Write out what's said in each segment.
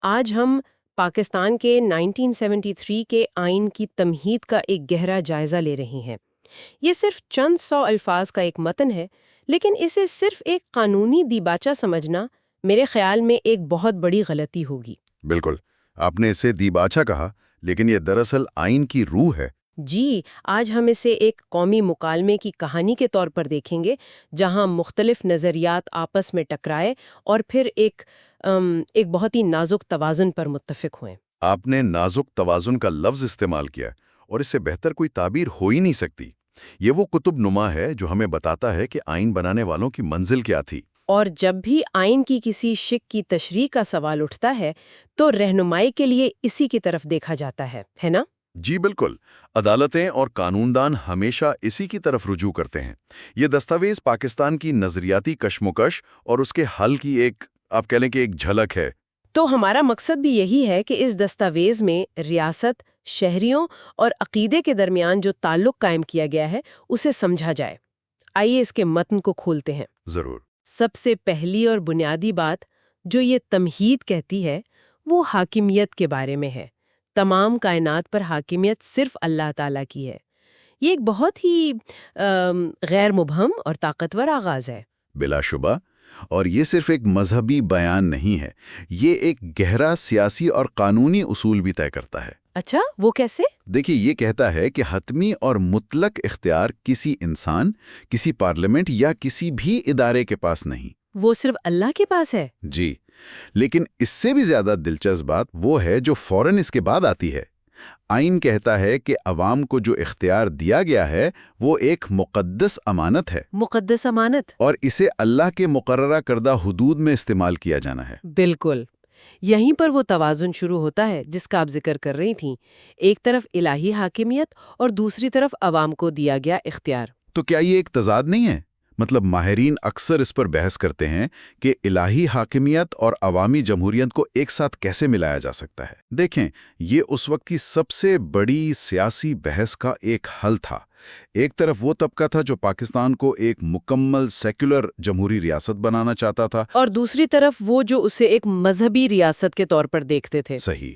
آج ہم پاکستان کے 1973 کے آئین کی تمہید کا ایک گہرا جائزہ لے رہے ہیں۔ یہ صرف چند سو الفاظ کا ایک متن ہے، لیکن اسے صرف ایک قانونی دیباچہ سمجھنا میرے خیال میں ایک بہت بڑی غلطی ہوگی۔ بالکل، آپ نے اسے دیباچہ کہا، لیکن یہ دراصل آئین کی روح ہے۔ جی، آج ہم اسے ایک قومی مکالمے کی کہانی کے طور پر دیکھیں گے، جہاں مختلف نظریات آپس میں ٹکرائے اور پھر ایک بہت ہی نازک توازن پر متفق ہوئے۔ آپ نے نازک توازن کا لفظ استعمال کیا، اور اس سے بہتر کوئی تعبیر ہو ہی نہیں سکتی۔ یہ وہ کتب نما ہے جو ہمیں بتاتا ہے کہ آئین بنانے والوں کی منزل کیا تھی۔ اور جب بھی آئین کی کسی شق کی تشریح کا سوال اٹھتا ہے تو رہنمائی کے لیے اسی کی طرف دیکھا جاتا ہے نا؟ جی بالکل، عدالتیں اور قانوندان ہمیشہ اسی کی طرف رجوع کرتے ہیں۔ یہ دستاویز پاکستان کی نظریاتی کشمکش اور اس کے حل کی آپ کہہ لیں کہ ایک جھلک ہے۔ تو ہمارا مقصد بھی یہی ہے کہ اس دستاویز میں ریاست، شہریوں اور عقیدے کے درمیان جو تعلق قائم کیا گیا ہے اسے سمجھا جائے۔ آئیے اس کے متن کو کھولتے ہیں۔ ضرور۔ سب سے پہلی اور بنیادی بات جو یہ تمہید کہتی ہے وہ حاکمیت کے بارے میں ہے۔ تمام کائنات پر حاکمیت صرف اللہ تعالیٰ کی ہے۔ یہ ایک بہت ہی غیر مبہم اور طاقتور آغاز ہے۔ بلا شبہ، اور یہ صرف ایک مذہبی بیان نہیں ہے، یہ ایک گہرا سیاسی اور قانونی اصول بھی طے کرتا ہے۔ اچھا، وہ کیسے؟ دیکھیے، یہ کہتا ہے کہ حتمی اور مطلق اختیار کسی انسان، کسی پارلیمنٹ یا کسی بھی ادارے کے پاس نہیں۔ وہ صرف اللہ کے پاس ہے؟ جی، لیکن اس سے بھی زیادہ دلچسپ بات وہ ہے جو فوراً اس کے بعد آتی ہے۔ آئین کہتا ہے کہ عوام کو جو اختیار دیا گیا ہے وہ ایک مقدس امانت ہے۔ مقدس امانت؟ اور اسے اللہ کے مقررہ کردہ حدود میں استعمال کیا جانا ہے۔ بالکل، یہیں پر وہ توازن شروع ہوتا ہے جس کا آپ ذکر کر رہی تھیں۔ ایک طرف الہی حاکمیت اور دوسری طرف عوام کو دیا گیا اختیار۔ تو کیا یہ ایک تضاد نہیں ہے؟ مطلب ماہرین اکثر اس پر بحث کرتے ہیں کہ الہی حاکمیت اور عوامی جمہوریت کو ایک ساتھ کیسے ملایا جا سکتا ہے۔ دیکھیں، یہ اس وقت کی سب سے بڑی سیاسی بحث کا ایک حل تھا۔ ایک طرف وہ طبقہ تھا جو پاکستان کو ایک مکمل سیکولر جمہوری ریاست بنانا چاہتا تھا، اور دوسری طرف وہ جو اسے ایک مذہبی ریاست کے طور پر دیکھتے تھے۔ صحیح۔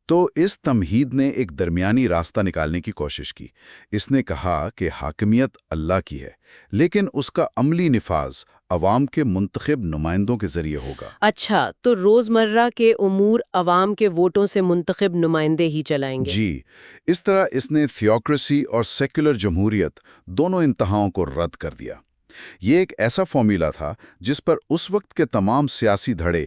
تو اس تمہید نے ایک درمیانی راستہ نکالنے کی کوشش کی۔ اس نے کہا کہ حاکمیت اللہ کی ہے، لیکن اس کا عملی نفاذ عوام کے منتخب نمائندوں کے ذریعے ہوگا۔ اچھا، تو روزمرہ کے امور عوام کے ووٹوں سے منتخب نمائندے ہی چلائیں گے؟ جی، اس طرح اس نے تھیوکریسی اور سیکولر جمہوریت دونوں انتہاؤں کو رد کر دیا۔ یہ ایک ایسا فارمولا تھا جس پر اس وقت کے تمام سیاسی دھڑے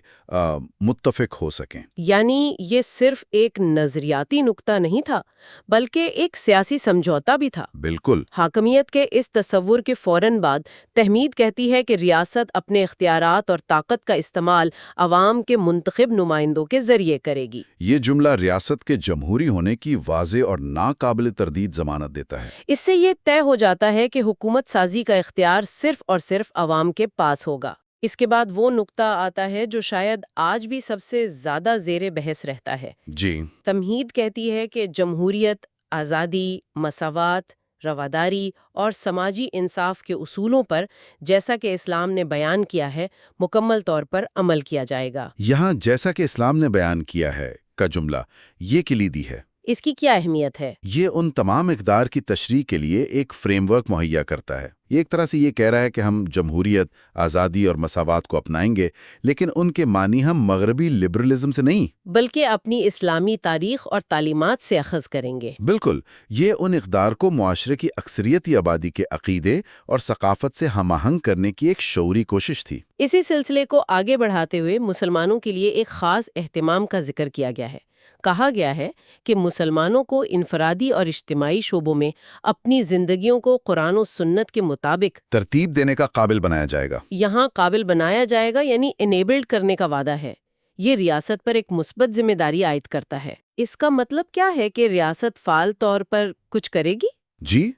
متفق ہو سکیں۔ یعنی یہ صرف ایک نظریاتی نقطہ نہیں تھا بلکہ ایک سیاسی سمجھوتا بھی تھا۔ بالکل۔ حاکمیت کے اس تصور کے فوراً بعد تحمید کہتی ہے کہ ریاست اپنے اختیارات اور طاقت کا استعمال عوام کے منتخب نمائندوں کے ذریعے کرے گی۔ یہ جملہ ریاست کے جمہوری ہونے کی واضح اور ناقابل تردید ضمانت دیتا ہے۔ اس سے یہ طے ہو جاتا ہے کہ حکومت سازی کا اختیار صرف اور صرف عوام کے پاس ہوگا۔ اس کے بعد وہ نقطہ آتا ہے جو شاید آج بھی سب سے زیادہ زیر بحث رہتا ہے۔ جی۔ تمہید کہتی ہے کہ جمہوریت، آزادی، مساوات، رواداری اور سماجی انصاف کے اصولوں پر، جیسا کہ اسلام نے بیان کیا ہے، مکمل طور پر عمل کیا جائے گا۔ یہاں جیسا کہ اسلام نے بیان کیا ہے کا جملہ یہ کلیدی ہے۔ اس کی کیا اہمیت ہے؟ یہ ان تمام اقدار کی تشریح کے لیے ایک فریم ورک مہیا کرتا ہے۔ یہ ایک طرح سے یہ کہہ رہا ہے کہ ہم جمہوریت، آزادی اور مساوات کو اپنائیں گے، لیکن ان کے معنی ہم مغربی لبرلزم سے نہیں بلکہ اپنی اسلامی تاریخ اور تعلیمات سے اخذ کریں گے۔ بالکل، یہ ان اقدار کو معاشرے کی اکثریتی آبادی کے عقیدے اور ثقافت سے ہم آہنگ کرنے کی ایک شعوری کوشش تھی۔ اسی سلسلے کو آگے بڑھاتے ہوئے مسلمانوں کے لیے ایک خاص اہتمام کا ذکر کیا گیا ہے۔ کہا گیا ہے کہ مسلمانوں کو انفرادی اور اجتماعی شعبوں میں اپنی زندگیوں کو قرآن و سنت کے مطابق ترتیب دینے کا قابل بنایا جائے گا۔ یہاں قابل بنایا جائے گا یعنی انیبلڈ کرنے کا وعدہ ہے۔ یہ ریاست پر ایک مثبت ذمہ داری عائد کرتا ہے۔ اس کا مطلب کیا ہے کہ ریاست فعال طور پر کچھ کرے گی؟ جی،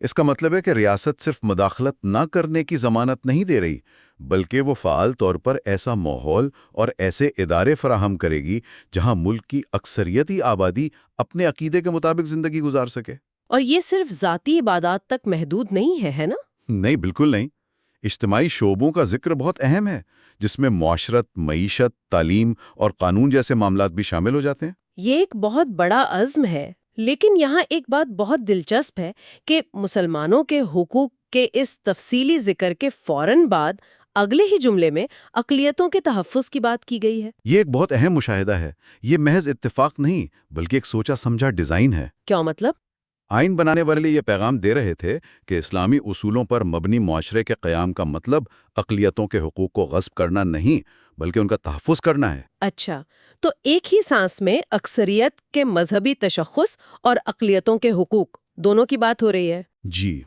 اس کا مطلب ہے کہ ریاست صرف مداخلت نہ کرنے کی ضمانت نہیں دے رہی، بلکہ وہ فعال طور پر ایسا ماحول اور ایسے ادارے فراہم کرے گی جہاں ملک کی اکثریتی آبادی اپنے عقیدے کے مطابق زندگی گزار سکے۔ اور یہ صرف ذاتی عبادات تک محدود نہیں ہے نا؟ نہیں، بالکل نہیں۔ اجتماعی شعبوں کا ذکر بہت اہم ہے، جس میں معاشرت، معیشت، تعلیم اور قانون جیسے معاملات بھی شامل ہو جاتے ہیں۔ یہ ایک بہت بڑا عزم ہے، لیکن یہاں ایک بات بہت دلچسپ ہے کہ مسلمانوں کے حقوق کے اس تفصیلی ذکر کے فوراً بعد اگلے ہی جملے میں اقلیتوں کے تحفظ کی بات کی گئی ہے۔ یہ ایک بہت اہم مشاہدہ ہے۔ یہ محض اتفاق نہیں، بلکہ ایک سوچا سمجھا ڈیزائن ہے۔ کیا مطلب؟ آئین بنانے والے یہ پیغام دے رہے تھے کہ اسلامی اصولوں پر مبنی معاشرے کے قیام کا مطلب اقلیتوں کے حقوق کو غصب کرنا نہیں، بلکہ ان کا تحفظ کرنا ہے۔ اچھا، تو ایک ہی سانس میں اکثریت کے مذہبی تشخص اور اقلیتوں کے حقوق دونوں کی بات ہو رہی ہے۔ جی،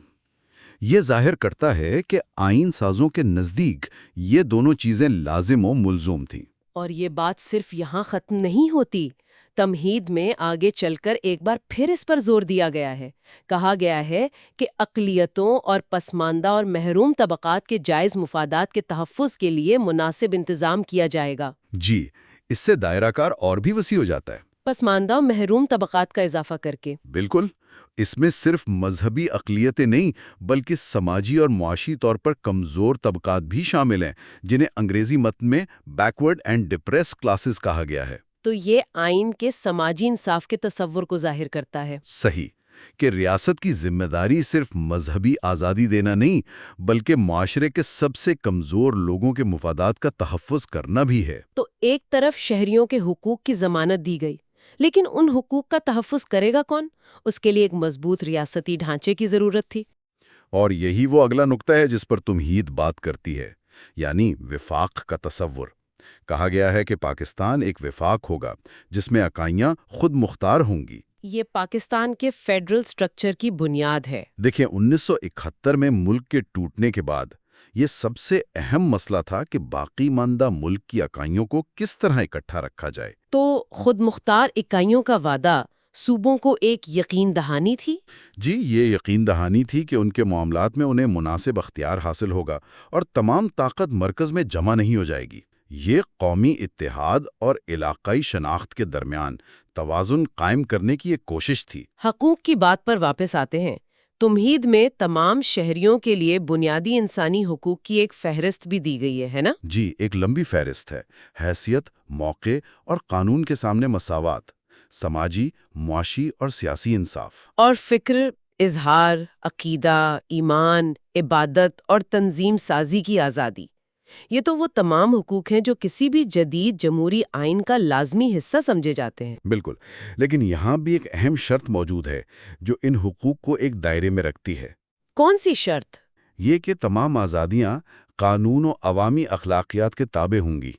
یہ ظاہر کرتا ہے کہ آئین سازوں کے نزدیک یہ دونوں چیزیں لازم و ملزوم تھیں۔ اور یہ بات صرف یہاں ختم نہیں ہوتی۔ تمہید میں آگے چل کر ایک بار پھر اس پر زور دیا گیا ہے۔ کہا گیا ہے کہ اقلیتوں اور پسماندہ اور محروم طبقات کے جائز مفادات کے تحفظ کے لیے مناسب انتظام کیا جائے گا۔ جی، اس سے دائرہ کار اور بھی وسیع ہو جاتا ہے۔ پسماندہ اور محروم طبقات کا اضافہ کر کے۔ بالکل، اس میں صرف مذہبی اقلیتیں نہیں، بلکہ سماجی اور معاشی طور پر کمزور طبقات بھی شامل ہیں، جنہیں انگریزی متن میں بیکورڈ اینڈ ڈپریس کلاسز کہا گیا ہے۔ تو یہ آئین کے سماجی انصاف کے تصور کو ظاہر کرتا ہے۔ صحیح، کہ ریاست کی ذمہ داری صرف مذہبی آزادی دینا نہیں، بلکہ معاشرے کے سب سے کمزور لوگوں کے مفادات کا تحفظ کرنا بھی ہے۔ تو ایک طرف شہریوں کے حقوق کی ضمانت دی گئی، لیکن ان حقوق کا تحفظ کرے گا کون؟ اس کے لیے ایک مضبوط ریاستی ڈھانچے کی ضرورت تھی۔ اور یہی وہ اگلا نقطہ ہے جس پر تمہید بات کرتی ہے، یعنی وفاق کا تصور۔ کہا گیا ہے کہ پاکستان ایک وفاق ہوگا جس میں اکائیاں خود مختار ہوں گی۔ یہ پاکستان کے فیڈرل سٹرکچر کی بنیاد ہے۔ دیکھیں، 1971 میں ملک کے ٹوٹنے کے بعد یہ سب سے اہم مسئلہ تھا کہ باقی ماندہ ملک کی اکائیوں کو کس طرح اکٹھا رکھا جائے۔ تو خود مختار اکائیوں کا وعدہ صوبوں کو ایک یقین دہانی تھی؟ جی، یہ یقین دہانی تھی کہ ان کے معاملات میں انہیں مناسب اختیار حاصل ہوگا اور تمام طاقت مرکز میں جمع نہیں ہو جائے گی۔ یہ قومی اتحاد اور علاقائی شناخت کے درمیان توازن قائم کرنے کی ایک کوشش تھی۔ حقوق کی بات پر واپس آتے ہیں۔ تمہید میں تمام شہریوں کے لیے بنیادی انسانی حقوق کی ایک فہرست بھی دی گئی ہے نا؟ جی، ایک لمبی فہرست ہے۔ حیثیت، موقع اور قانون کے سامنے مساوات، سماجی، معاشی اور سیاسی انصاف، اور فکر، اظہار، عقیدہ، ایمان، عبادت اور تنظیم سازی کی آزادی۔ یہ تو وہ تمام حقوق ہیں جو کسی بھی جدید جمہوری آئین کا لازمی حصہ سمجھے جاتے ہیں۔ بالکل، لیکن یہاں بھی ایک اہم شرط موجود ہے جو ان حقوق کو ایک دائرے میں رکھتی ہے۔ کون سی شرط؟ یہ کہ تمام آزادیاں قانون و عوامی اخلاقیات کے تابع ہوں گی،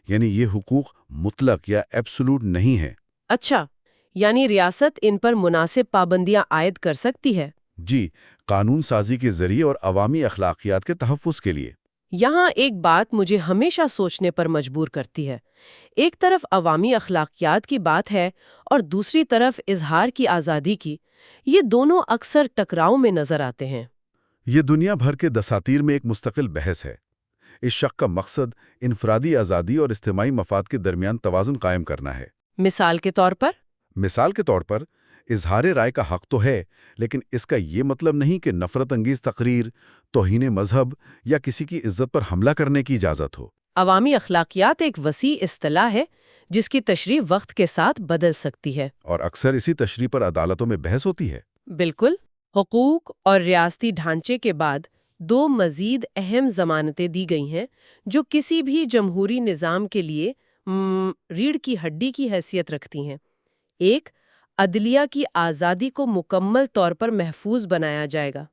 یعنی یہ حقوق مطلق یا ایبسولوٹ نہیں ہیں۔ اچھا، یعنی ریاست ان پر مناسب پابندیاں عائد کر سکتی ہے؟ جی، قانون سازی کے ذریعے اور عوامی اخلاقیات کے تحفظ کے لیے۔ یہاں ایک بات مجھے ہمیشہ سوچنے پر مجبور کرتی ہے۔ ایک طرف عوامی اخلاقیات کی بات ہے اور دوسری طرف اظہار کی آزادی کی۔ یہ دونوں اکثر ٹکراؤ میں نظر آتے ہیں۔ یہ دنیا بھر کے دساتیر میں ایک مستقل بحث ہے۔ اس شق کا مقصد انفرادی آزادی اور اجتماعی مفاد کے درمیان توازن قائم کرنا ہے۔ مثال کے طور پر اظہار رائے کا حق تو ہے، لیکن اس کا یہ مطلب نہیں کہ نفرت انگیز تقریر، توہین مذہب یا کسی کی عزت پر حملہ کرنے کی اجازت ہو۔ عوامی اخلاقیات ایک وسیع اصطلاح ہے جس کی تشریح وقت کے ساتھ بدل سکتی ہے، اور اکثر اسی تشریح پر عدالتوں میں بحث ہوتی ہے۔ بالکل۔ حقوق اور ریاستی ڈھانچے کے بعد دو مزید اہم ضمانتیں دی گئی ہیں جو کسی بھی جمہوری نظام کے لیے ریڑھ کی ہڈی کی حیثیت رکھتی ہیں۔ ایک، عدلیہ کی آزادی کو مکمل طور پر محفوظ بنایا جائے گا۔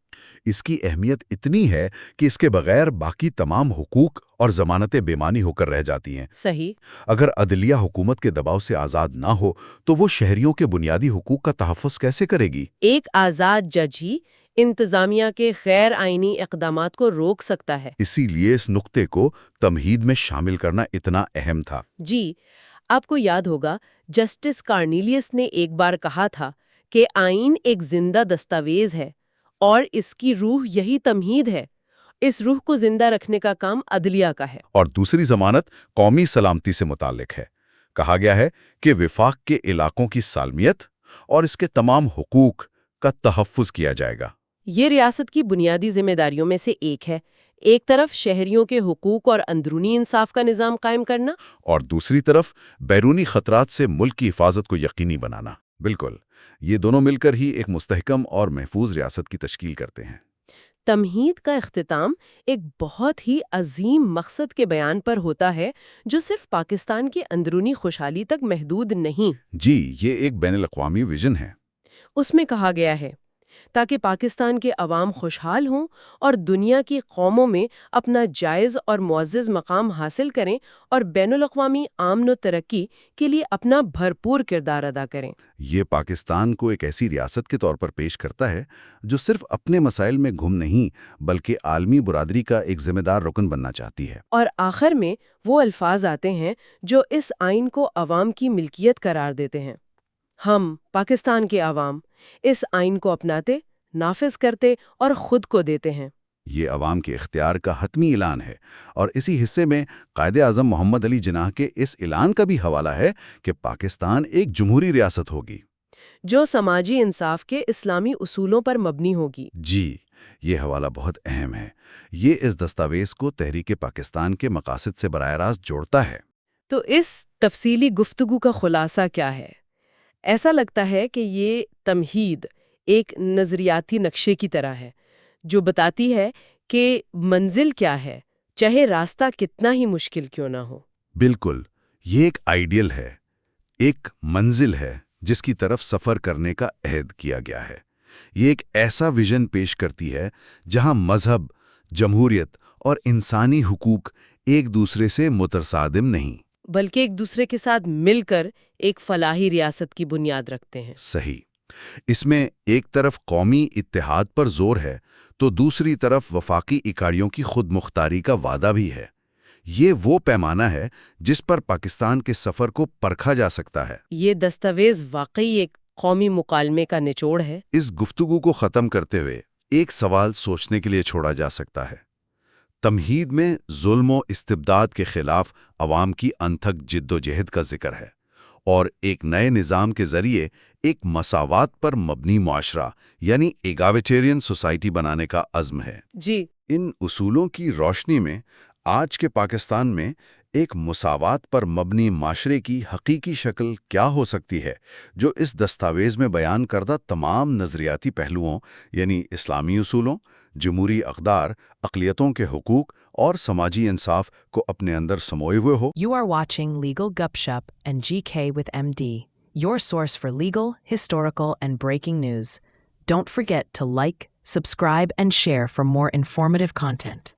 اس کی اہمیت اتنی ہے کہ اس کے بغیر باقی تمام حقوق اور ضمانتیں بے معنی ہو کر رہ جاتی ہیں۔ صحیح۔ اگر عدلیہ حکومت کے دباؤ سے آزاد نہ ہو تو وہ شہریوں کے بنیادی حقوق کا تحفظ کیسے کرے گی؟ ایک آزاد جج ہی انتظامیہ کے غیر آئینی اقدامات کو روک سکتا ہے۔ اسی لیے اس نقطے کو تمہید میں شامل کرنا اتنا اہم تھا۔ جی، آپ کو یاد ہوگا جسٹس کارنیلیس نے ایک بار کہا تھا کہ آئین ایک زندہ دستاویز ہے اور اس کی روح یہی تمہید ہے۔ اس روح کو زندہ رکھنے کا کام عدلیہ کا ہے۔ اور دوسری ضمانت قومی سلامتی سے متعلق ہے۔ کہا گیا ہے کہ وفاق کے علاقوں کی سالمیت اور اس کے تمام حقوق کا تحفظ کیا جائے گا۔ یہ ریاست کی بنیادی ذمہ داریوں میں سے ایک ہے۔ ایک طرف شہریوں کے حقوق اور اندرونی انصاف کا نظام قائم کرنا، اور دوسری طرف بیرونی خطرات سے ملک کی حفاظت کو یقینی بنانا۔ بالکل، یہ دونوں مل کر ہی ایک مستحکم اور محفوظ ریاست کی تشکیل کرتے ہیں۔ تمہید کا اختتام ایک بہت ہی عظیم مقصد کے بیان پر ہوتا ہے جو صرف پاکستان کی اندرونی خوشحالی تک محدود نہیں۔ جی، یہ ایک بین الاقوامی ویژن ہے۔ اس میں کہا گیا ہے تاکہ پاکستان کے عوام خوشحال ہوں اور دنیا کی قوموں میں اپنا جائز اور معزز مقام حاصل کریں اور بین الاقوامی امن و ترقی کے لیے اپنا بھرپور کردار ادا کریں۔ یہ پاکستان کو ایک ایسی ریاست کے طور پر پیش کرتا ہے جو صرف اپنے مسائل میں گم نہیں بلکہ عالمی برادری کا ایک ذمہ دار رکن بننا چاہتی ہے۔ اور آخر میں وہ الفاظ آتے ہیں جو اس آئین کو عوام کی ملکیت قرار دیتے ہیں۔ ہم پاکستان کے عوام اس آئین کو اپناتے، نافذ کرتے اور خود کو دیتے ہیں۔ یہ عوام کے اختیار کا حتمی اعلان ہے، اور اسی حصے میں قائد اعظم محمد علی جناح کے اس اعلان کا بھی حوالہ ہے کہ پاکستان ایک جمہوری ریاست ہوگی جو سماجی انصاف کے اسلامی اصولوں پر مبنی ہوگی۔ جی، یہ حوالہ بہت اہم ہے۔ یہ اس دستاویز کو تحریک پاکستان کے مقاصد سے براہ راست جوڑتا ہے۔ تو اس تفصیلی گفتگو کا خلاصہ کیا ہے؟ ایسا لگتا ہے کہ یہ تمہید ایک نظریاتی نقشے کی طرح ہے جو بتاتی ہے کہ منزل کیا ہے، چاہے راستہ کتنا ہی مشکل کیوں نہ ہو۔ بالکل، یہ ایک آئیڈیل ہے، ایک منزل ہے جس کی طرف سفر کرنے کا عہد کیا گیا ہے۔ یہ ایک ایسا ویژن پیش کرتی ہے جہاں مذہب، جمہوریت اور انسانی حقوق ایک دوسرے سے متصادم نہیں، بلکہ ایک دوسرے کے ساتھ مل کر ایک فلاحی ریاست کی بنیاد رکھتے ہیں۔ صحیح۔ اس میں ایک طرف قومی اتحاد پر زور ہے تو دوسری طرف وفاقی اکائیوں کی خود مختاری کا وعدہ بھی ہے۔ یہ وہ پیمانہ ہے جس پر پاکستان کے سفر کو پرکھا جا سکتا ہے۔ یہ دستاویز واقعی ایک قومی مکالمے کا نچوڑ ہے۔ اس گفتگو کو ختم کرتے ہوئے ایک سوال سوچنے کے لیے چھوڑا جا سکتا ہے۔ تمہید میں ظلم و استبداد کے خلاف عوام کی انتھک جد و جہد کا ذکر ہے، اور ایک نئے نظام کے ذریعے ایک مساوات پر مبنی معاشرہ یعنی ایگالیٹیرین سوسائٹی بنانے کا عزم ہے۔ جی، ان اصولوں کی روشنی میں آج کے پاکستان میں ایک مساوات پر مبنی معاشرے کی حقیقی شکل کیا ہو سکتی ہے، جو اس دستاویز میں بیان کردہ تمام نظریاتی پہلوؤں یعنی اسلامی اصولوں، جمہوری اقدار، اقلیتوں کے حقوق اور سماجی انصاف کو اپنے اندر سموئے ہوئے ہو۔ You are watching Legal Gupshup and GK with MD, your source for legal, historical, and breaking news. Don't forget to like, subscribe, and share for more informative content.